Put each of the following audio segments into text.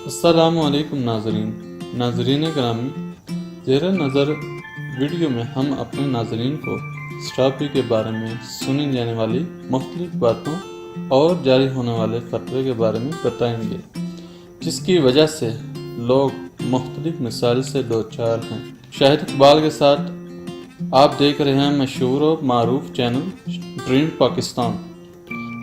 السلام علیکم ناظرین گرامی، زیر نظر ویڈیو میں ہم اپنے ناظرین کو اسٹرابیری کے بارے میں سنی جانے والی مختلف باتوں اور جاری ہونے والے فتوے کے بارے میں بتائیں گے، جس کی وجہ سے لوگ مختلف مسائل سے دوچار ہیں۔ شاہد اقبال کے ساتھ آپ دیکھ رہے ہیں مشہور و معروف چینل ڈریم پاکستان۔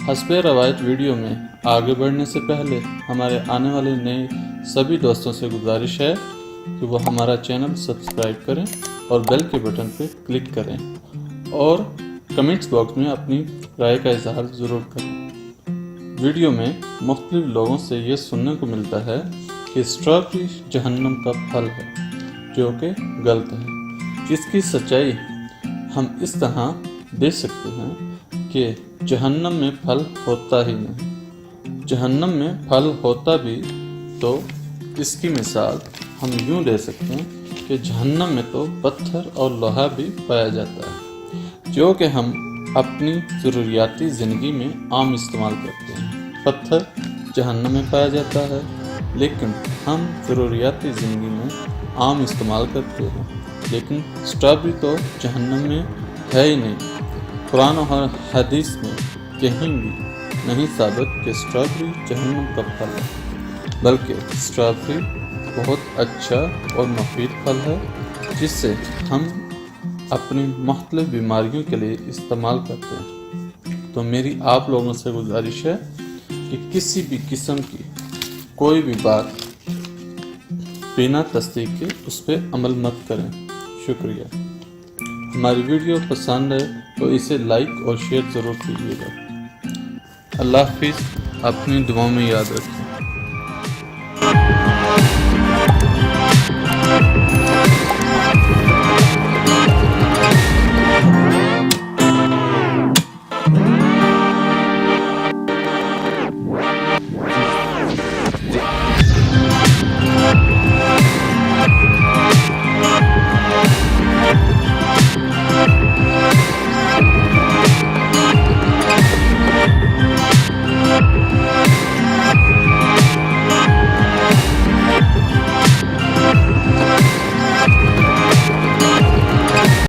حسب روایت ویڈیو میں آگے بڑھنے سے پہلے ہمارے آنے والے نئے سبھی دوستوں سے گزارش ہے کہ وہ ہمارا چینل سبسکرائب کریں اور بیل کے بٹن پہ کلک کریں اور کمنٹس باکس میں اپنی رائے کا اظہار ضرور کریں۔ ویڈیو میں مختلف لوگوں سے یہ سننے کو ملتا ہے کہ اسٹرابیری جہنم کا پھل ہے، جو کہ غلط ہے، جس کی سچائی ہم اس طرح دے سکتے ہیں کہ جہنم میں پھل ہوتا ہی نہیں۔ جہنم میں پھل ہوتا بھی تو اس کی مثال ہم یوں دے سکتے ہیں کہ جہنم میں تو پتھر اور لوہا بھی پایا جاتا ہے، جو کہ ہم اپنی ضروریاتی زندگی میں عام استعمال کرتے ہیں۔ پتھر جہنم میں پایا جاتا ہے، لیکن ہم ضروریاتی زندگی میں عام استعمال کرتے ہیں، لیکن اسٹرابیری تو جہنم میں ہے ہی نہیں۔ قرآن اور حدیث میں کہیں بھی نہیں ثابت کہ اسٹرابیری جہنم کا پھل ہے، بلکہ اسٹرابیری بہت اچھا اور مفید پھل ہے، جس سے ہم اپنی مختلف بیماریوں کے لیے استعمال کرتے ہیں۔ تو میری آپ لوگوں سے گزارش ہے کہ کسی بھی قسم کی کوئی بھی بات بنا تصدیق کے اس پہ عمل مت کریں۔ شکریہ۔ ہماری ویڈیو پسند ہے تو اسے لائک اور شیئر ضرور کیجیے گا۔ اللہ حافظ، اپنی دعاؤں میں یاد رکھیں۔